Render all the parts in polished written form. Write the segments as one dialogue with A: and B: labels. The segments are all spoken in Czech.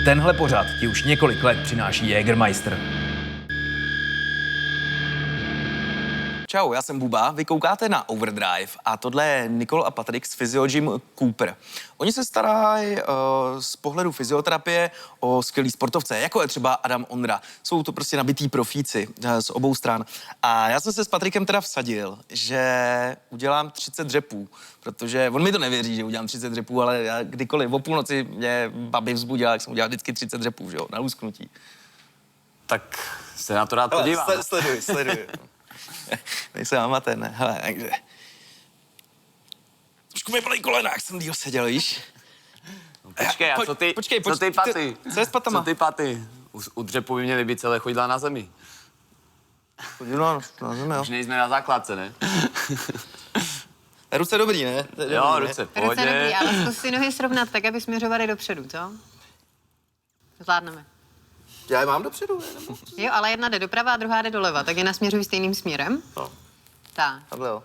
A: Tenhle pořad ti už několik let přináší Jägermeister.
B: Čau, já jsem Buba, vy koukáte na Overdrive a tohle je Nicole a Patrik z Physiogym Cooper. Oni se starají z pohledu fyzioterapie o skvělý sportovce, jako je třeba Adam Ondra. Jsou to prostě nabitý profíci z obou stran. A já jsem se s Patrikem teda vsadil, že udělám 30 dřepů, protože on mi to nevěří, že udělám 30 dřepů, ale já kdykoliv o půlnoci mě babi vzbudila, jak jsem udělal vždycky 30 dřepů, že jo, na lusknutí.
C: Tak se na to rád podívám.
B: Sleduj. Nejsem amatér, ne? Hele, takže... Trošku mi bolí kolena, jak jsem díl seděl, víš?
C: No, počkej, a co ty paty?
B: Co je s patama?
C: Co ty paty? U dřepu by měly být celé chodidla na zemi.
B: Chodidla na zemi, jo.
C: Už nejsme na základce, ne?
B: Ruce dobrý, ne?
C: Jo, ruce v
D: Ruce
C: pohodě.
D: dobrý, ale zkus si nohy srovnat tak, aby směřovaly dopředu, co? Zvládneme.
B: Já je mám dopředu, ne? Nebo...
D: Jo, ale jedna jde doprava a druhá jde doleva, tak je nasměřuj stejným směrem.
B: No,
D: Tak.
B: takhle jo.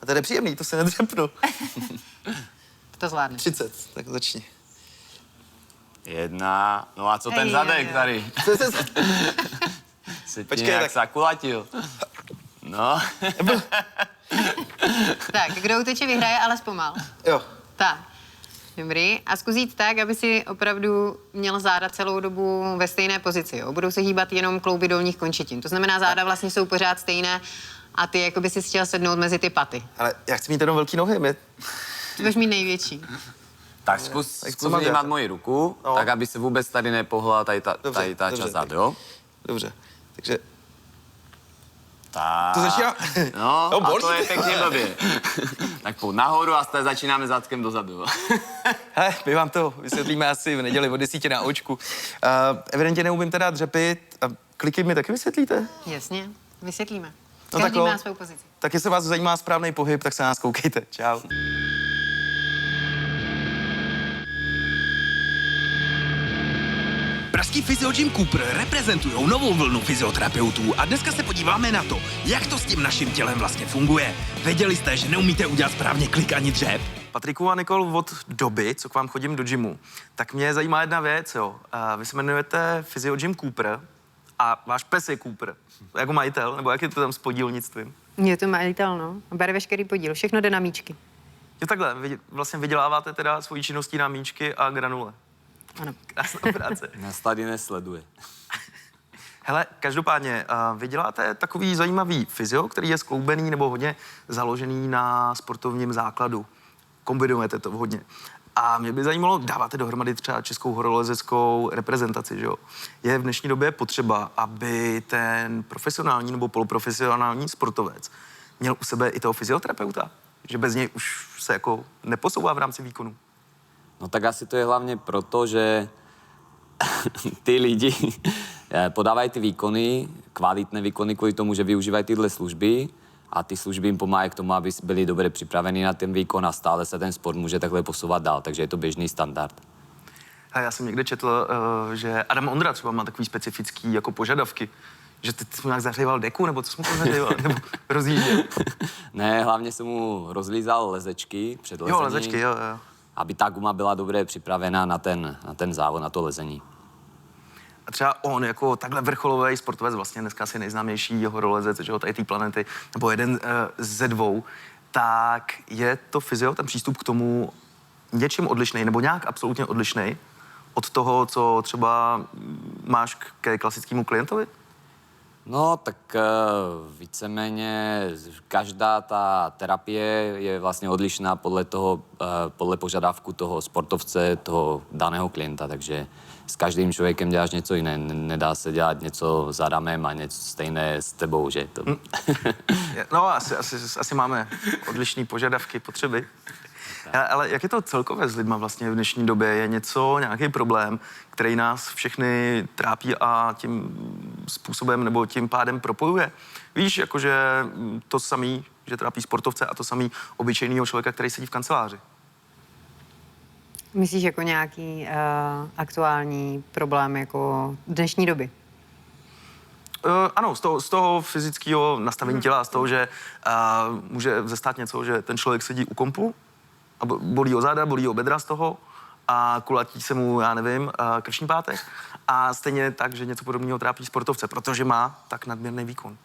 B: A to je nepříjemný, to se nedřepnu.
D: To zvládneš.
B: 30, tak začni.
C: 1, no a co ten zadek tady? Se ti
B: Počkej,
C: nějak
B: tak-
C: zakulatil. No.
D: Tak, kdo uteče, vyhraje, ale zpomal.
B: Jo.
D: Tak. Dobrý. A zkus jít tak, aby si opravdu měl záda celou dobu ve stejné pozici, jo? Budou se hýbat jenom klouby dolních končetin. To znamená, záda vlastně jsou pořád stejné a ty jako by si chtěl sednout mezi ty paty.
B: Ale já chci mít jenom velký nohy,
D: Ty budeš mít největší.
C: Tak zkus
B: co mám
C: vnímat
B: dělat?
C: moji ruku,
B: No.
C: tak aby se vůbec tady nepohla tady ta
B: Dobře,
C: část zad, jo?
B: Dobře, takže...
C: Tak.
B: To začíná...
C: No,
B: Jo,
C: a
B: bolí.
C: to je pěkně blbě. Tak pojď nahoru a začínáme zadkem dozadu.
B: Hele, my vám to vysvětlíme asi v neděli od 10 na očku. Evidentně neumím teda dřepit. Kliky mi taky vysvětlíte?
D: Jasně, vysvětlíme.
B: No
D: Každý
B: tak jo.
D: má svou pozici.
B: Tak jestli vás zajímá správný pohyb, tak se na nás koukejte. Čau.
E: Pražský Physiogym Cooper reprezentují novou vlnu fyzioterapeutů a dneska se podíváme na to, jak to s tím naším tělem vlastně funguje. Věděli jste, že neumíte udělat správně klik ani dřep?
B: Patriku a Nikol, od doby, co k vám chodím do gymu, tak mě zajímá jedna věc, jo. Vy se jmenujete Physiogym Cooper a váš pes je Cooper. Jako majitel, nebo jak je to tam s podílnictvím?
D: Je to majitel, no. Bere veškerý podíl, všechno jde na míčky.
B: Jo takhle, vy vlastně vyděláváte teda svojí činností na míčky a granule.
D: Ano.
B: Krásná práce.
C: Nás tady nesleduje.
B: Hele, každopádně, vy děláte takový zajímavý fyzio, který je skloubený nebo hodně založený na sportovním základu. Kombinujete to hodně. A mě by zajímalo, dáváte dohromady třeba českou horolezeckou reprezentaci, že jo? Je v dnešní době potřeba, aby ten profesionální nebo poloprofesionální sportovec měl u sebe i toho fyzioterapeuta? Že bez něj už se jako neposouvá v rámci výkonu?
C: No tak asi to je hlavně proto, že ty lidi podávají ty výkony, kvalitné výkony kvůli tomu, že využívají tyhle služby a ty služby jim pomáhají k tomu, aby byli dobře připraveni na ten výkon a stále se ten sport může takhle posouvat dál, takže je to běžný standard.
B: A já jsem někde četl, že Adam Ondra třeba má takový specifický jako požadavky, že ty jsi mu nějak zahříval deku, nebo co jsi mu to zahříval, nebo rozjížděl.
C: Ne, hlavně jsem mu rozlízal lezečky před lezením,
B: Jo, lezečky, jo.
C: aby ta guma byla dobře připravena na ten závod, na to lezení.
B: A třeba on jako takhle vrcholový sportovec, vlastně dneska asi nejznámější horolezec, že jo, tady té planety, nebo jeden ze dvou, tak je to fyzio, ten přístup k tomu něčím odlišný, nebo nějak absolutně odlišný od toho, co třeba máš ke klasickému klientovi?
C: No, tak víceméně každá ta terapie je vlastně odlišná podle požadavku toho sportovce, toho daného klienta, takže s každým člověkem děláš něco jiné. Nedá se dělat něco za Adamem a něco stejné s tebou, že? To...
B: No, asi máme odlišné požadavky, potřeby. Ale jak je to celkově s lidma vlastně v dnešní době? Je nějaký problém, který nás všechny trápí a tím způsobem nebo tím pádem propojuje? Víš, jakože to samý, že trápí sportovce a to samý obyčejného člověka, který sedí v kanceláři.
D: Myslíš jako nějaký aktuální problém jako dnešní doby?
B: Ano, z toho fyzického nastavení těla, z toho, že může zastát něco, že ten člověk sedí u kompu a bolí ho záda, bolí ho bedra z toho a kulatí se mu, já nevím, krční páteř. A stejně tak, že něco podobného trápí sportovce, protože má tak nadměrný výkon.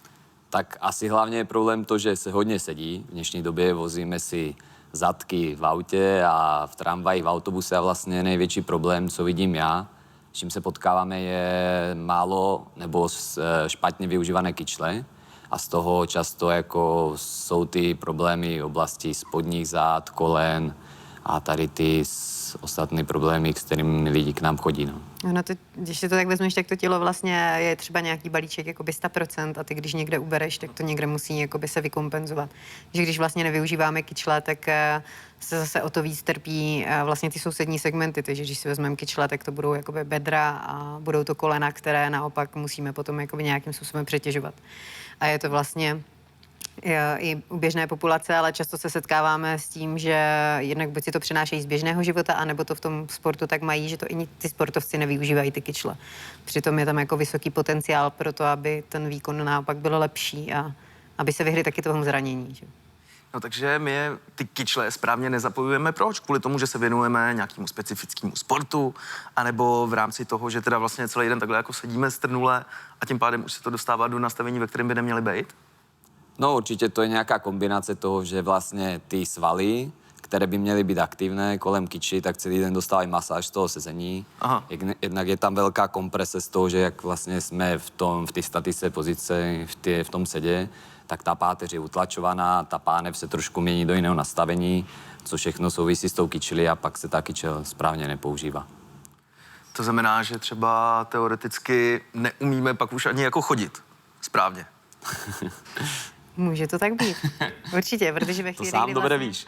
C: Tak asi hlavně je problém to, že se hodně sedí. V dnešní době vozíme si zadky v autě a v tramvaji, v autobuse a vlastně největší problém, co vidím já, s čím se potkáváme, je málo nebo špatně využívané kyčle a z toho často jako jsou ty problémy v oblasti spodních zád, kolen a tady ty ostatní problémy, s kterými lidi k nám chodí. No.
D: Ono to, když si to tak vezmeš, tak to tělo vlastně je třeba nějaký balíček jakoby 100% a ty když někde ubereš, tak to někde musí jakoby se vykompenzovat. Že když vlastně nevyužíváme kyčle, tak se zase o to víc trpí vlastně ty sousední segmenty, takže když si vezmeme kyčle, tak to budou jakoby bedra a budou to kolena, které naopak musíme potom jakoby nějakým způsobem přetěžovat. A je to vlastně i u běžné populace, ale často se setkáváme s tím, že jednak buď si to přenášejí z běžného života, anebo to v tom sportu tak mají, že to i ty sportovci nevyužívají ty kyčle. Přitom je tam jako vysoký potenciál pro to, aby ten výkon naopak byl lepší a aby se vyhli taky tomu zranění. Že?
B: No takže my ty kyčle správně nezapojujeme. Proč? Kvůli tomu, že se věnujeme nějakému specifickému sportu, anebo v rámci toho, že teda vlastně celý den takhle jako sedíme strnule a tím pádem už se to dostává do nastavení, ve kterém by neměly být?
C: No určitě to je nějaká kombinace toho, že vlastně ty svaly, které by měly být aktivné kolem kyči, tak celý den dostávají masáž z toho sezení.
B: Aha.
C: Jednak je tam velká komprese z toho, že jak vlastně jsme v té statice pozice, v tom sedě, tak ta páteř je utlačovaná, ta pánev se trošku mění do jiného nastavení, co všechno souvisí s tou kyčlí a pak se ta kyčel správně nepoužívá.
B: To znamená, že třeba teoreticky neumíme pak už ani jako chodit správně.
D: Může to tak být. Určitě, protože ve chvíli,
C: To sám
D: kdy
C: dobře
D: vlastně,
C: víš.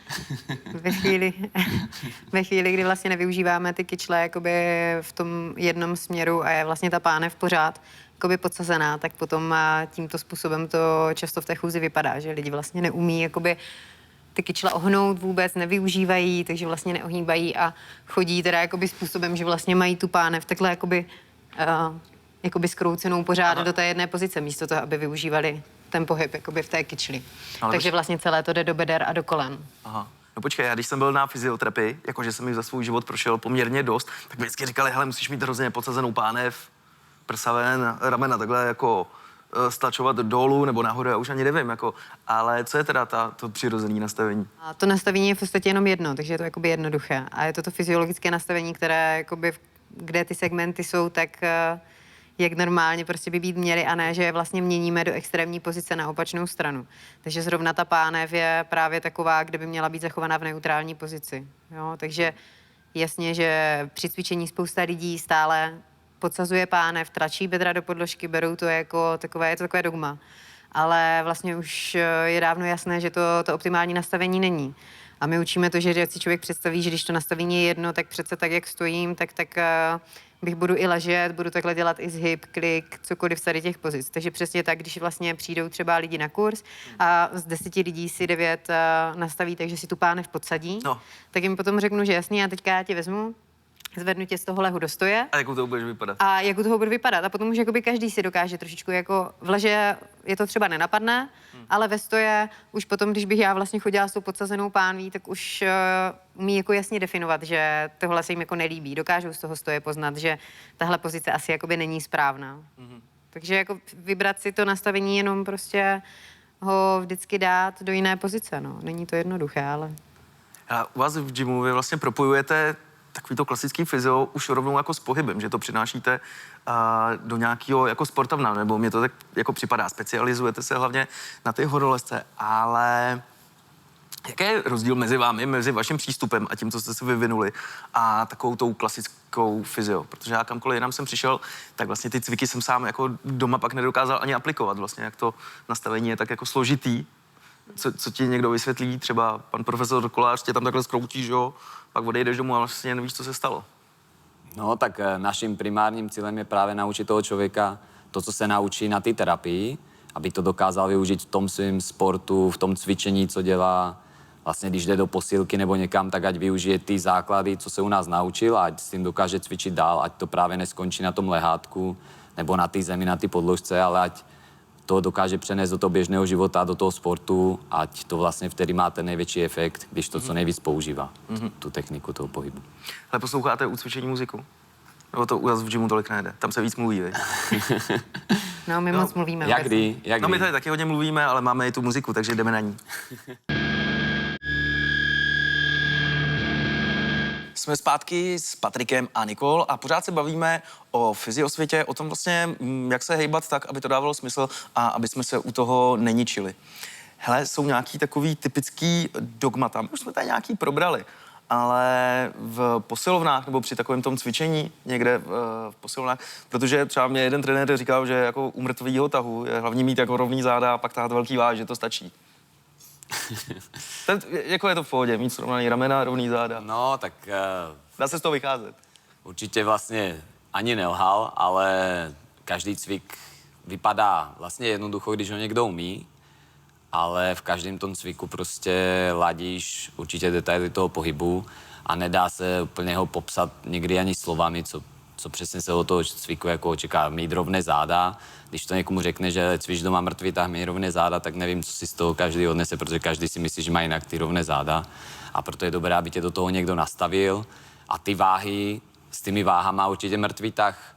D: ve chvíli, kdy vlastně nevyužíváme ty kyčle jakoby v tom jednom směru a je vlastně ta pánev pořád jakoby podsazená, tak potom tímto způsobem to často v té chůzi vypadá, že lidi vlastně neumí jakoby ty kyčle ohnout vůbec, nevyužívají, takže vlastně neohýbají a chodí teda jakoby způsobem, že vlastně mají tu pánev takhle jakoby skroucenou pořád do té jedné pozice, místo toho, aby využívali ten pohyb jakoby v té kyčli.
B: Ale
D: Takže vlastně celé to jde do beder a do kolen.
B: Aha. No počkej, já když jsem byl na fyzioterapii, jakože jsem jim za svůj život prošel poměrně dost, tak mi vždycky říkali, hele, musíš mít hrozně podsazenou pánev, prsa ven, ramena takhle jako stlačovat dolů nebo nahoru, já už ani nevím, jako, ale co je teda to přirozené nastavení?
D: A to nastavení je v podstatě jenom jedno, takže je to jakoby jednoduché. A je to fyziologické nastavení, které jakoby, kde ty segmenty jsou, tak jak normálně prostě by být měly a ne, že je vlastně měníme do extrémní pozice na opačnou stranu. Takže zrovna ta pánev je právě taková, kde by měla být zachovaná v neutrální pozici. Jo? Takže jasně, že při cvičení spousta lidí stále podsazuje pánev, tlačí bedra do podložky, berou to jako takové, je to takové dogma. Ale vlastně už je dávno jasné, že to optimální nastavení není. A my učíme to, že si člověk představí, že když to nastavení je jedno, tak přece tak, jak stojím, tak bych budu i ležet, budu takhle dělat i zhyb, klik, cokoliv z tady těch pozic. Takže přesně tak, když vlastně přijdou třeba lidi na kurz a z 10 lidí si 9 nastaví, takže si tu pánev podsadí, tak jim potom řeknu, že jasně, a teďka já tě vezmu, zvednu tě z toho lehu do stoje.
B: A jak u toho budeš vypadat?
D: A jak u toho bude vypadat. A potom už jakoby každý si dokáže trošičku jako v leže je to třeba nenapadne, ale ve stoje už potom, když bych já vlastně chodila s tou podsazenou pánví, tak už umí jako jasně definovat, že tohle se jim jako nelíbí. Dokážou z toho stoje poznat, že tahle pozice asi jakoby není správná. Takže jako vybrat si to nastavení, jenom prostě ho vždycky dát do jiné pozice. No. Není to jednoduché, ale...
B: A u vás v gymu vy vlastně propojujete takový to klasický fyzio už rovnou jako s pohybem, že to přinášíte do nějakého jako sportovna, nebo mě to tak jako připadá, specializujete se hlavně na ty horolezce, ale jaký je rozdíl mezi vámi, mezi vaším přístupem a tím, co jste si vyvinuli a takovou tou klasickou fyzio? Protože já kamkoliv jinam jsem přišel, tak vlastně ty cviky jsem sám jako doma pak nedokázal ani aplikovat, vlastně jak to nastavení je tak jako složitý. Co ti někdo vysvětlí, třeba pan profesor Kolář tě tam takhle skroutí, že jo, pak odejdeš domů a vlastně nevíš, co se stalo.
C: No tak naším primárním cílem je právě naučit toho člověka to, co se naučí na té terapii, aby to dokázal využít v tom svém sportu, v tom cvičení, co dělá. Vlastně když jde do posilky nebo někam, tak ať využije ty základy, co se u nás naučil, a ať s tím dokáže cvičit dál, ať to právě neskončí na tom lehátku nebo na té zemi, na té podložce, ale ať toho dokáže přenést do toho běžného života, do toho sportu, ať to vlastně vtedy má ten největší efekt, když to co nejvíc používá, tu techniku toho pohybu.
B: Ale posloucháte u cvičení muziku? Nebo to u vás v gymu tolik nejde? Tam se víc mluví, viď?
D: No, my moc mluvíme.
C: Jak
D: obecně.
C: kdy? Jak
B: No my
C: kdy?
B: tady taky hodně mluvíme, ale máme i tu muziku, takže jdeme na ní. Jsme zpátky s Patrikem a Nikol a pořád se bavíme o fyziosvětě, o tom vlastně, jak se hejbat tak, aby to dávalo smysl a aby jsme se u toho neničili. Hele, jsou nějaký takový typický dogmata, už jsme tady nějaký probrali, ale v posilovnách nebo při takovém tom cvičení někde v posilovnách, protože třeba mě jeden trenér říkal, že jako u mrtvýho tahu je hlavní mít jako rovný záda a pak tahat velký váž, že to stačí. Jako je to v pohodě, mít srovnaný ramena, rovný záda.
C: No, tak
B: Dá se z toho vycházet.
C: určitě vlastně ani nelhal, ale každý cvik vypadá vlastně jednoducho, když ho někdo umí, ale v každém tom cviku prostě ladíš určitě detaily toho pohybu a nedá se úplně ho popsat nikdy ani slovami, co přesně se od toho cviku jako očeká. Mít rovné záda, když to někomu řekne, že cvič doma mrtvý, tak mít rovné záda, tak nevím, co si z toho každý odnese, protože každý si myslí, že má jinak ty rovné záda. A proto je dobré, aby tě do toho někdo nastavil. A ty váhy, s těmi váhama určitě mrtvý tah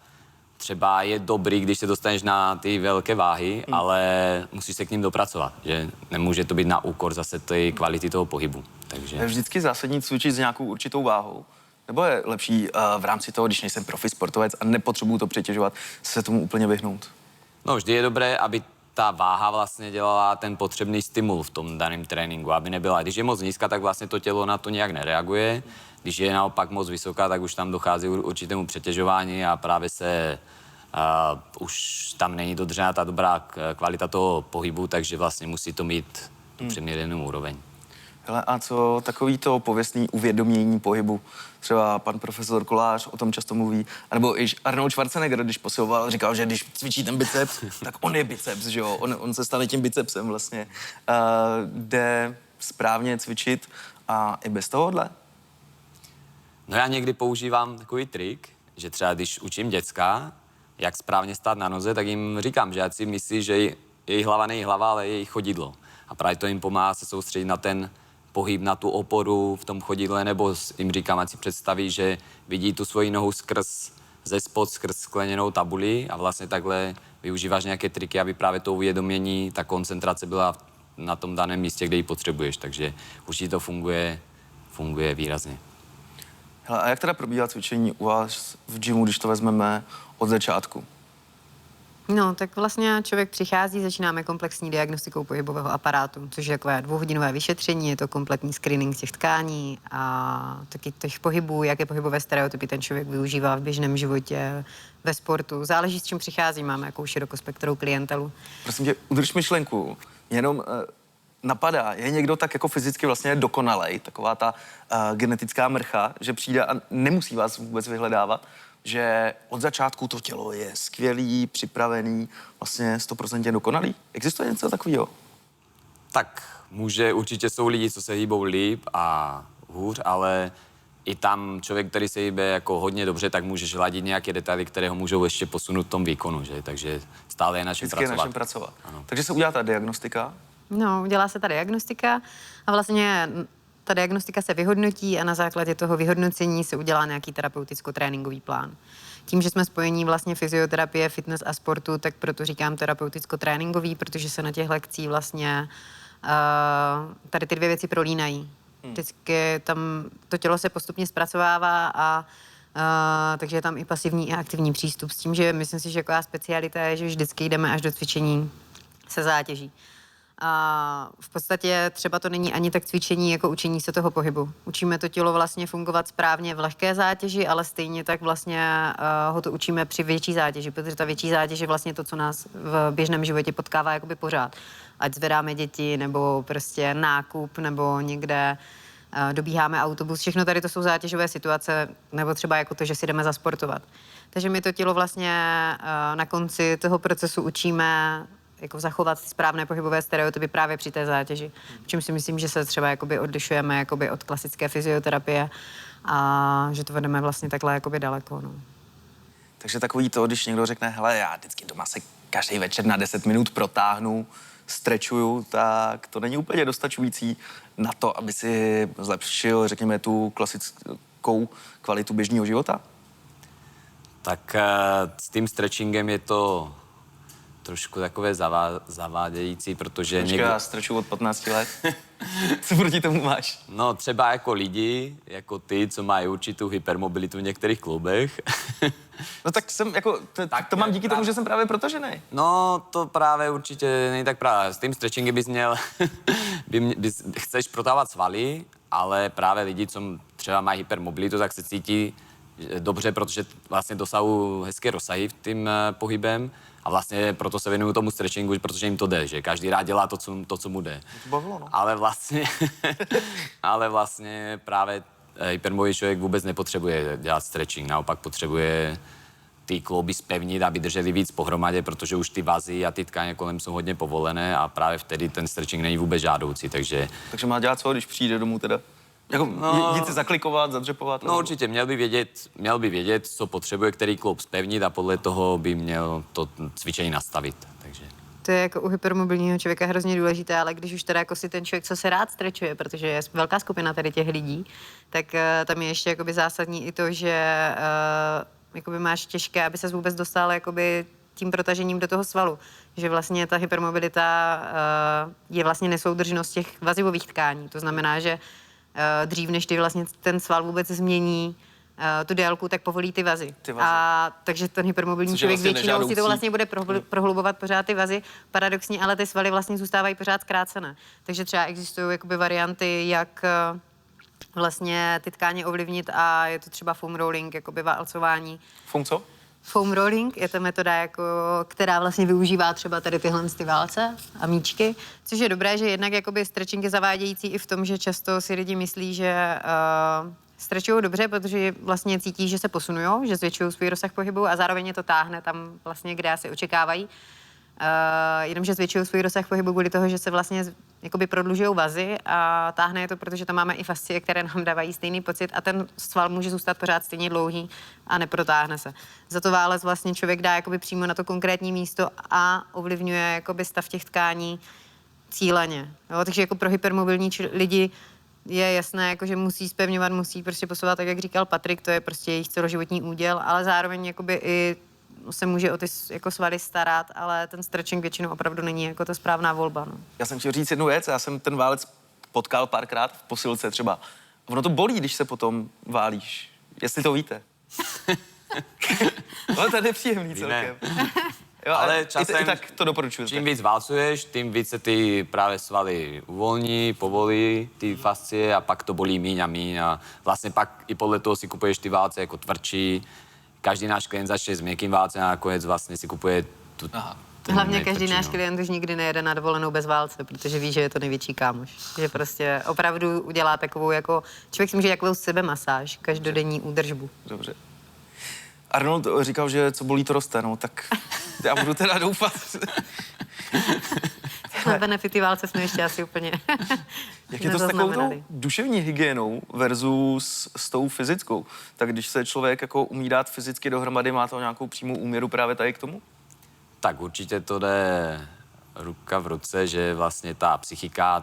C: třeba je dobrý, když se dostaneš na ty velké váhy, ale musíš se k ním dopracovat, že nemůže to být na úkor zase té kvality toho pohybu.
B: Je
C: Takže
B: vždycky zásadní cvičit s nějakou určitou váhou? Nebo je lepší v rámci toho, když nejsem profi sportovec a nepotřebuju to přetěžovat, se tomu úplně vyhnout?
C: no, vždy je dobré, aby ta váha vlastně dělala ten potřebný stimul v tom daném tréninku, aby nebyla. Když je moc nízká, tak vlastně to tělo na to nějak nereaguje. Když je naopak moc vysoká, tak už tam dochází určitému přetěžování a právě se už tam není dodržena ta dobrá kvalita toho pohybu, takže vlastně musí to mít tu přiměřenou úroveň.
B: Hele, a co takový to pověstný uvědomění pohybu? Třeba pan profesor Kolář o tom často mluví, anebo i Arnold Schwarzenegger, když posiloval, říkal, že když cvičí ten biceps, tak on je biceps, že jo? On se stane tím bicepsem vlastně. Jde správně cvičit a i bez tohohle?
C: No já někdy používám takový trik, že třeba když učím děcka, jak správně stát na noze, tak jim říkám, že ať si myslí, že jejich hlava není hlava, ale jejich chodidlo. A právě to jim pomáhá se soustředit na ten pohyb, na tu oporu v tom chodidle, nebo jim říkám, ať si představí, že vidí tu svoji nohu ze spod skrz skleněnou tabuli a vlastně takhle využíváš nějaké triky, aby právě to uvědomění, ta koncentrace byla na tom daném místě, kde ji potřebuješ. Takže určitě to funguje výrazně.
B: Hele, a jak teda probíhá cvičení u vás v gymu, když to vezmeme od začátku?
D: No, tak vlastně člověk přichází, začínáme komplexní diagnostikou pohybového aparátu, což je takové 2hodinové vyšetření, je to kompletní screening těch tkání a taky těch pohybů, jaké pohybové stereotypy ten člověk využívá v běžném životě, ve sportu. Záleží, s čím přichází, máme jakou širokospektrou klientelu.
B: Prosím tě, udrž myšlenku. Jenom napadá, je někdo tak jako fyzicky vlastně dokonalej, taková ta genetická mrcha, že přijde a nemusí vás vůbec vyhledávat, že od začátku to tělo je skvělý, připravený, vlastně 100% dokonalý? Existuje něco takového?
C: Tak určitě jsou lidi, co se hýbou líp a hůř, ale i tam člověk, který se hýbe jako hodně dobře, tak můžeš ladit nějaké detaily, které ho můžou ještě posunout v tom výkonu, že? Takže stále je na čem
B: Vždycky je
C: pracovat.
B: na čem pracovat.
C: Ano.
B: Takže se udělá ta diagnostika.
D: No, udělá se ta diagnostika a vlastně ta diagnostika se vyhodnotí a na základě toho vyhodnocení se udělá nějaký terapeuticko-tréninkový plán. Tím, že jsme spojení vlastně fyzioterapie, fitness a sportu, tak proto říkám terapeuticko-tréninkový, protože se na těch lekcích vlastně tady ty dvě věci prolínají. Vždycky tam to tělo se postupně zpracovává a takže je tam i pasivní i aktivní přístup s tím, že myslím si, že taková specialita je, že vždycky jdeme až do cvičení se zátěží. A v podstatě třeba to není ani tak cvičení, jako učení se toho pohybu. Učíme to tělo vlastně fungovat správně v lehké zátěži, ale stejně tak vlastně ho to učíme při větší zátěži, protože ta větší zátěž je vlastně to, co nás v běžném životě potkává jakoby pořád. Ať zvedáme děti, nebo prostě nákup, nebo někde dobíháme autobus. Všechno tady to jsou zátěžové situace, nebo třeba jako to, že si jdeme zasportovat. Takže my to tělo vlastně na konci toho procesu učíme jako zachovat správné pohybové stereotypy právě při té zátěži. Čím si myslím, že se třeba jakoby odlišujeme jakoby od klasické fyzioterapie a že to vedeme vlastně takhle jakoby daleko. No.
B: Takže takový to, když někdo řekne, hele, já vždycky doma se každý večer na 10 minut protáhnu, strečuju, tak to není úplně dostačující na to, aby si zlepšil, řekněme, tu klasickou kvalitu běžného života?
C: Tak s tím stretchingem je to trošku takové zavádějící, protože
B: Já strečuju od 15 let. Co proti tomu máš?
C: No třeba jako lidi, jako ty, co mají určitou hypermobilitu v některých klubech.
B: No tak jsem jako, to mám díky tomu, že jsem právě protažený.
C: No, to právě určitě není tak právě. S tím stretchingem bys měl, chceš protávat svaly, ale právě lidi, co třeba mají hypermobilitu, tak se cítí dobře, protože vlastně dosahují hezké rozsahy v tím pohybem a vlastně proto se věnují tomu stretchingu, protože jim to jde, že každý rád dělá to, co mu jde.
B: To bavilo, no.
C: Ale vlastně právě hypermobilní člověk vůbec nepotřebuje dělat stretching, naopak potřebuje ty klouby zpevnit, aby drželi víc pohromadě, protože už ty vazy a ty tkáně kolem jsou hodně povolené a právě vtedy ten stretching není vůbec žádoucí, takže...
B: Takže má dělat co, když přijde domů teda? Jako jít si zaklikovat, zadřepovat?
C: No určitě, měl by vědět, co potřebuje, který kloub zpevnit a podle toho by měl to cvičení nastavit, takže...
D: To je jako u hypermobilního člověka hrozně důležité, ale když už teda jako si ten člověk, co se rád strečuje, protože je velká skupina tady těch lidí, tak tam je ještě jakoby zásadní i to, že jakoby máš těžké, aby ses vůbec dostal jakoby tím protažením do toho svalu. Že vlastně ta hypermobilita je vlastně nesoudržnost těch vazivových tkání. To znamená, že dřív, než ty vlastně ten sval vůbec změní tu délku, tak povolí ty vazy. A takže ten hypermobilní člověk
B: vlastně
D: většinou si to
B: nežádoucí.
D: vlastně bude prohlubovat pořád ty vazy, paradoxně, ale ty svaly vlastně zůstávají pořád zkrácené. Takže třeba existují jakoby varianty, jak vlastně ty tkáně ovlivnit a je to třeba foam rolling, jakoby válcování.
B: Co?
D: Foam rolling je to metoda, jako, která vlastně využívá třeba tady tyhle ty válce a míčky, což je dobré, že jednak jakoby stretching je zavádějící i v tom, že často si lidi myslí, že stretchují dobře, protože vlastně cítí, že se posunujou, že zvětšují svůj rozsah pohybu a zároveň je to táhne tam vlastně, kde asi očekávají. Jenomže zvětšují svůj rozsah pohybu kvůli toho, že se vlastně jakoby prodlužují vazy a táhne je to, protože tam máme i fascie, které nám dávají stejný pocit a ten sval může zůstat pořád stejně dlouhý a neprotáhne se. Za to válec vlastně člověk dá jakoby přímo na to konkrétní místo a ovlivňuje jakoby stav těch tkání cíleně. Jo? Takže jako pro hypermobilní lidi je jasné, jako, že musí zpevňovat, musí prostě posouvat, tak jak říkal Patrik, to je prostě jejich celoživotní úděl, ale zároveň jakoby i se může o ty jako svaly starat, ale ten stretching většinou opravdu není jako ta správná volba. No.
B: Já jsem chtěl říct jednu věc, já jsem ten válec potkal párkrát v posilce třeba. Ono to bolí, když se potom válíš. Jestli to víte. Ale to je nepříjemný celkem. Jo,
C: Ale časem,
B: i tak to doporučuji.
C: Čím víc válcuješ, tím víc se ty právě svaly uvolní, povolí ty fascie a pak to bolí míň a míň a vlastně pak i podle toho si kupuješ ty válce jako tvrdší. Každý náš klient začne s měkkým válcem a nakonec vlastně si kupuje tu...
D: Hlavně každý náš klient už nikdy nejede na dovolenou bez válce, protože ví, že je to největší kámoš. Že prostě opravdu udělá takovou jako... Člověk si může takovou sebemasáž, každodenní údržbu.
B: Dobře. Arnold říkal, že co bolí, to roste, no, tak já budu teda doufat.
D: Na benefity válce jsme ještě asi úplně
B: Jak je to s takovou tou duševní hygienou versus s tou fyzickou? Tak když se člověk jako umí dát fyzicky dohromady, má to nějakou přímou úměru právě tady k tomu?
C: Tak určitě to jde ruka v ruce, že vlastně ta psychika,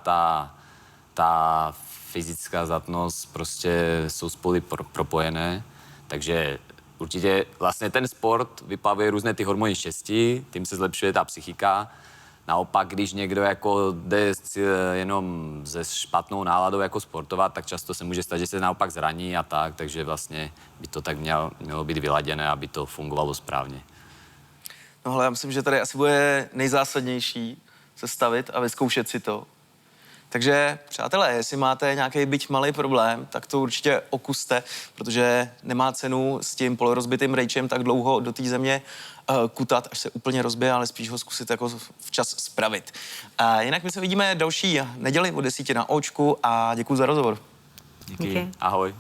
C: ta fyzická zdatnost prostě jsou spolu propojené, takže určitě vlastně ten sport vyplavuje různé ty hormony štěstí, tím se zlepšuje ta psychika. Naopak, když někdo jako jde jenom se špatnou náladou jako sportovat, tak často se může stát, že se naopak zraní a tak, takže vlastně by to tak mělo být vyladěné, aby to fungovalo správně.
B: No ale já myslím, že tady asi bude nejzásadnější se stavit a vyzkoušet si to. Takže, přátelé, jestli máte nějaký byť malý problém, tak to určitě okuste, protože nemá cenu s tím polorozbitým rejčem tak dlouho do té země kutat, až se úplně rozbije, ale spíš ho zkusit jako včas spravit. A jinak my se vidíme další neděli o 10 na Očku a děkuji za rozhovor.
C: Díky. Ahoj.